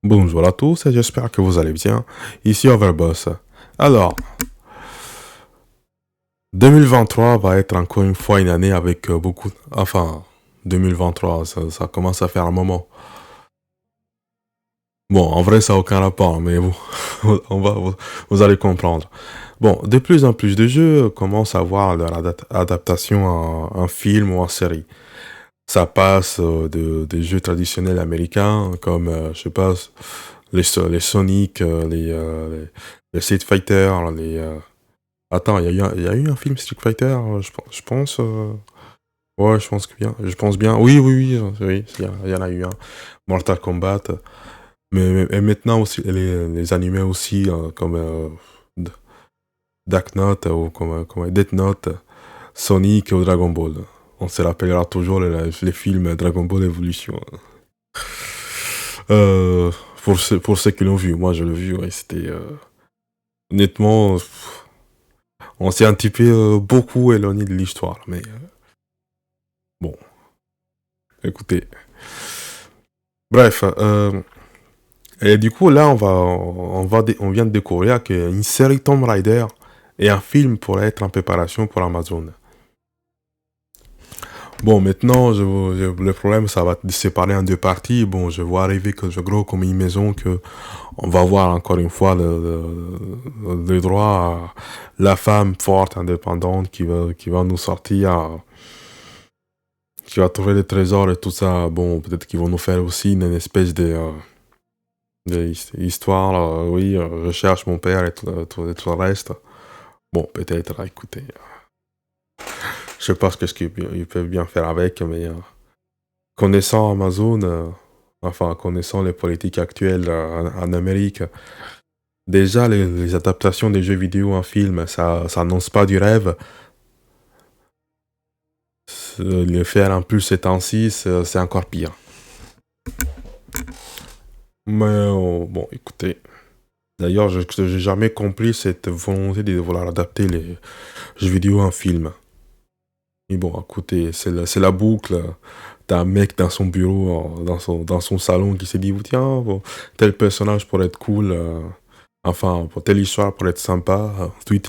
Bonjour à tous et j'espère que vous allez bien. Ici Overboss. Alors, 2023 va être encore une fois une année avec beaucoup... Enfin, 2023, ça commence à faire un moment. Bon, en vrai, ça n'a aucun rapport, mais bon, vous allez comprendre. Bon, de plus en plus de jeux commencent à voir leur adaptation en film ou en série. Ça passe des jeux traditionnels américains comme, je sais pas, les Sonic, les Street Fighter, Attends, il y a eu un film Street Fighter, je pense. Ouais, je pense que bien. Je pense bien. Oui, oui, oui, oui, il y en a eu un. Mortal Kombat. Et maintenant aussi, les animés aussi, comme D- Death Note ou comme Death Note, Sonic ou Dragon Ball. On se rappellera toujours les films Dragon Ball Evolution. Pour ceux qui l'ont vu, moi je l'ai vu, ouais, c'était honnêtement, on s'est un petit peu beaucoup éloigné de l'histoire, mais bon, écoutez. Bref, et du coup là on vient de découvrir qu'une série Tomb Raider et un film pourraient être en préparation pour Amazon. Bon, maintenant, le problème, ça va se séparer en deux parties. Bon, je vois arriver que je gros comme une maison que on va voir encore une fois le droit à la femme forte, indépendante qui va nous sortir, qui va trouver les trésors et tout ça. Bon, peut-être qu'ils vont nous faire aussi une espèce de histoire, oui, je cherche mon père et tout le reste. Bon, peut-être, écoutez, je sais pas ce qu'ils peuvent bien faire avec, mais connaissant Amazon, enfin, connaissant les politiques actuelles en Amérique, déjà les adaptations des jeux vidéo en film, ça annonce pas du rêve. Le faire en plus ces temps-ci, c'est encore pire. Mais bon, écoutez. D'ailleurs, je n'ai jamais compris cette volonté de vouloir adapter les jeux vidéo en film. Mais bon, écoutez, c'est la boucle. T'as un mec dans son bureau, dans son salon qui s'est dit, tiens, bon, tel personnage pourrait être cool. Enfin, pour telle histoire pourrait être sympa. Ensuite,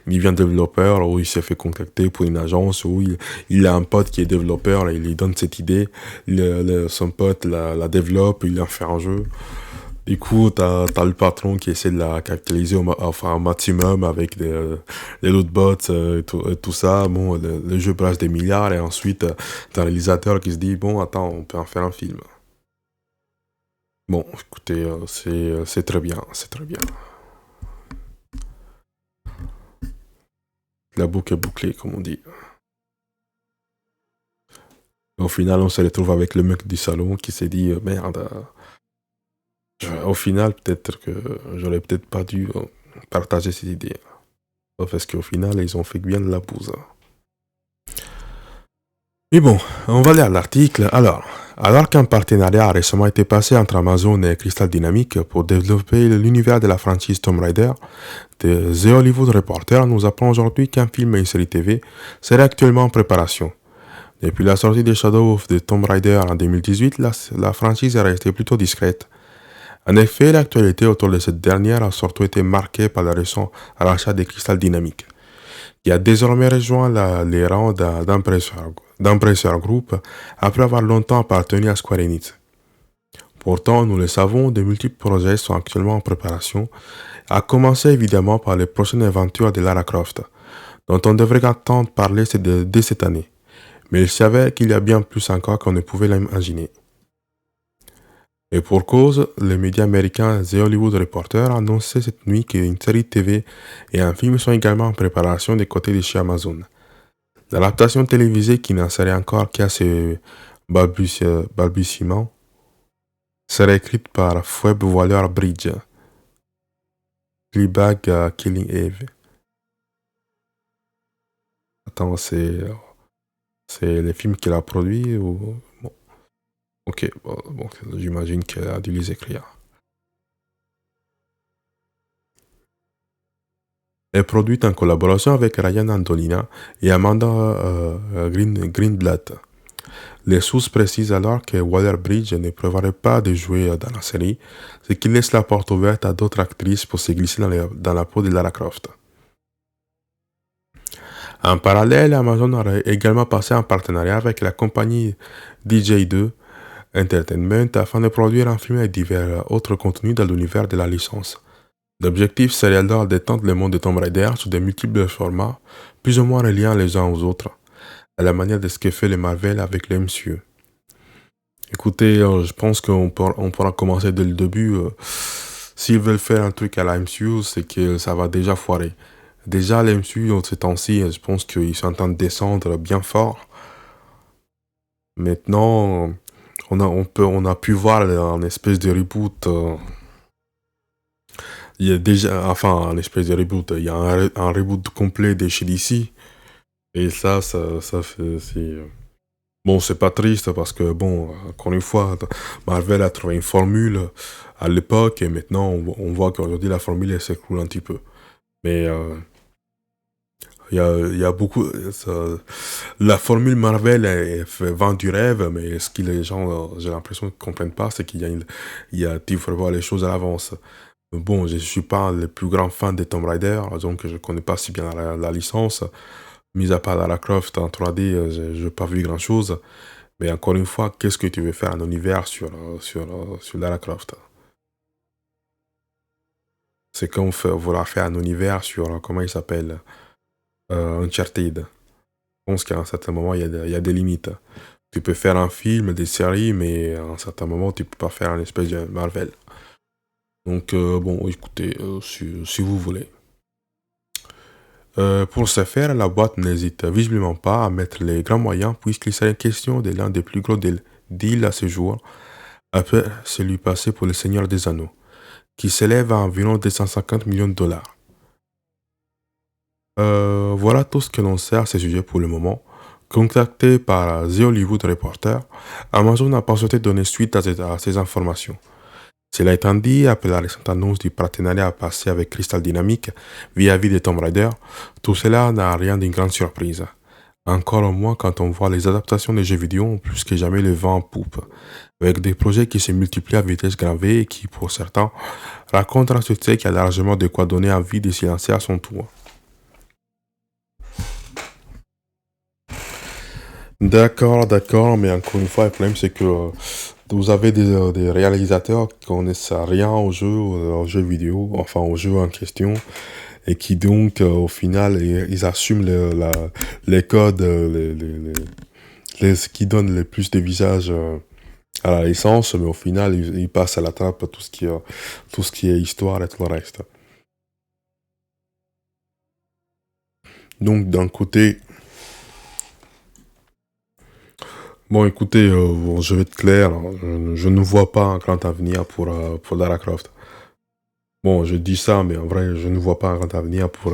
il devient développeur, ou il s'est fait contacter pour une agence, ou il a un pote qui est développeur, et il lui donne cette idée. Son pote la développe, il en fait un jeu. Du coup, t'as le patron qui essaie de la capitaliser enfin, au maximum avec des lootbots et tout ça. Bon, le jeu brasse des milliards et ensuite, t'as un réalisateur qui se dit, bon, attends, on peut en faire un film. Bon, écoutez, c'est très bien, c'est très bien. La boucle est bouclée, comme on dit. Au final, on se retrouve avec le mec du salon qui s'est dit, merde, au final, peut-être que j'aurais peut-être pas dû partager cette idée. Parce qu'au final, ils ont fait bien de la bouse. Mais bon, on va lire l'article. Alors qu'un partenariat a récemment été passé entre Amazon et Crystal Dynamics pour développer l'univers de la franchise Tomb Raider, The Hollywood Reporter nous apprend aujourd'hui qu'un film et une série TV seraient actuellement en préparation. Depuis la sortie de Shadow of the Tomb Raider en 2018, la franchise est restée plutôt discrète. En effet, l'actualité autour de cette dernière a surtout été marquée par le récent rachat de Crystal Dynamics, qui a désormais rejoint les rangs d'Embracer Group après avoir longtemps appartenu à Square Enix. Pourtant, nous le savons, de multiples projets sont actuellement en préparation, à commencer évidemment par les prochaines aventures de Lara Croft, dont on devrait entendre parler dès cette année. Mais il s'avère qu'il y a bien plus encore qu'on ne pouvait l'imaginer. Et pour cause, les médias américains The Hollywood Reporter a annoncé cette nuit qu'une série TV et un film sont également en préparation des côtés de chez Amazon. L'adaptation télévisée qui n'en serait encore qu'à ses balbutiements serait écrite par Phoebe Waller-Bridge, Fleabag Killing Eve. Attends, c'est les films qu'elle a produits ou... Bon, ok, bon, j'imagine qu'elle a dû les écrire. Elle est produite en collaboration avec Ryan Andolina et Amanda Greenblatt. Les sources précisent alors que Waller-Bridge ne prévoirait pas de jouer dans la série, ce qui laisse la porte ouverte à d'autres actrices pour se glisser dans la peau de Lara Croft. En parallèle, Amazon aurait également passé un partenariat avec la compagnie DJ2 Entertainment afin de produire un film et divers autres contenus dans l'univers de la licence. L'objectif serait alors d'étendre le monde de Tomb Raider sur de multiples formats, plus ou moins reliés les uns aux autres, à la manière de ce que fait le Marvel avec le MCU. Écoutez, je pense on pourra commencer dès le début. S'ils veulent faire un truc à la MCU, c'est que ça va déjà foirer. Déjà, la MCU, ces temps-ci, je pense qu'ils sont en train de descendre bien fort. Maintenant, on a pu voir un espèce de reboot. Il y a déjà, enfin, un espèce de reboot. Il y a un reboot complet de chez DC. Et ça fait, bon, c'est pas triste parce que, bon, encore une fois, Marvel a trouvé une formule à l'époque et maintenant on voit qu'aujourd'hui la formule elle s'écroule un petit peu. Mais il y a beaucoup. La formule Marvel vend du rêve, mais ce que les gens, j'ai l'impression, ne comprennent pas, c'est il faut voir les choses à l'avance. Bon, je suis pas le plus grand fan de Tomb Raider, donc je connais pas si bien la licence. Mis à part Lara Croft en 3D, je n'ai pas vu grand chose. Mais encore une fois, qu'est-ce que tu veux faire un univers sur Lara Croft? C'est comme vouloir faire un univers sur, comment il s'appelle, Uncharted. Je pense qu'à un certain moment, il y a des limites. Tu peux faire un film, des séries, mais à un certain moment, tu peux pas faire un espèce de Marvel. Donc, bon, écoutez, si vous voulez. Pour ce faire, la boîte n'hésite visiblement pas à mettre les grands moyens puisqu'il s'agit question de l'un des plus gros deals à ce jour, après celui passé pour le Seigneur des Anneaux, qui s'élève à environ 250 millions de dollars. Voilà tout ce que l'on sait à ce sujet pour le moment. Contacté par The Hollywood Reporter, Amazon n'a pas souhaité donner suite à ces informations. Cela étant dit, après la récente annonce du partenariat passé avec Crystal Dynamics vis-à-vis de Tomb Raider, tout cela n'a rien d'une grande surprise. Encore moins quand on voit les adaptations des jeux vidéo ont plus que jamais le vent en poupe, avec des projets qui se multiplient à vitesse grand V et qui, pour certains, racontent un succès qui a largement de quoi donner envie de s'y lancer à son tour. D'accord, mais encore une fois, le problème c'est que vous avez des réalisateurs qui connaissent rien aux jeux vidéo, enfin aux jeux en question, et qui donc, au final, ils assument les codes, qui donnent le plus de visage à la licence, mais au final, ils passent à la trappe tout ce qui est histoire et tout le reste. Donc, d'un côté, bon, écoutez, bon, je vais être clair, hein, je ne vois pas un grand avenir pour Lara Croft. Bon, je dis ça, mais en vrai, je ne vois pas un grand avenir pour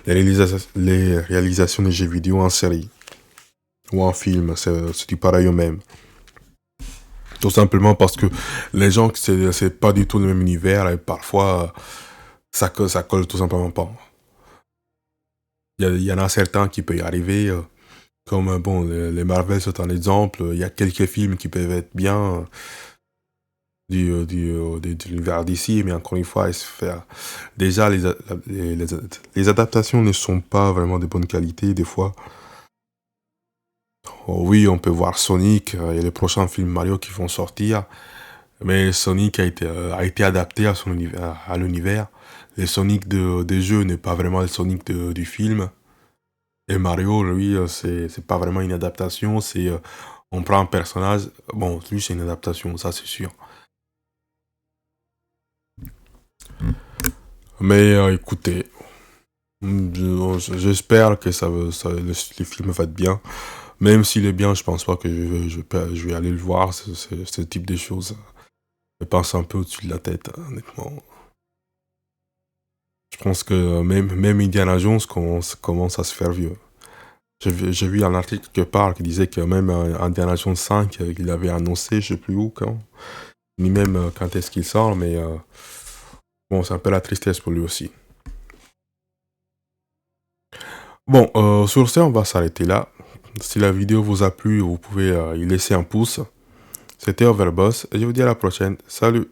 les réalisations de jeux vidéo en série ou en film, c'est du pareil au même. Tout simplement parce que les gens, c'est pas du tout le même univers et parfois, ça colle tout simplement pas. Il y en a certains qui peuvent y arriver, comme, bon, les Marvel, c'est un exemple. Il y a quelques films qui peuvent être bien de l'univers d'ici, mais encore une fois, déjà, les adaptations ne sont pas vraiment de bonne qualité, des fois. Oh oui, on peut voir Sonic et les prochains films Mario qui vont sortir, mais Sonic a été adapté à son univers, à l'univers. Le Sonic des jeux n'est pas vraiment le Sonic du film. Et Mario, lui, c'est pas vraiment une adaptation, on prend un personnage, bon, lui c'est une adaptation, ça c'est sûr. Mais écoutez, j'espère que le film va être bien. Même s'il est bien, je pense pas que je vais aller le voir, ce type de choses. Je passe un peu au-dessus de la tête, honnêtement. Je pense que même Indiana Jones commence à se faire vieux. J'ai vu un article quelque part qui disait que même Indiana Jones 5, il avait annoncé, je sais plus où, quand, ni même quand est-ce qu'il sort, mais bon, c'est un peu la tristesse pour lui aussi. Bon, sur ce, on va s'arrêter là. Si la vidéo vous a plu, vous pouvez y laisser un pouce. C'était Overboss et je vous dis à la prochaine. Salut!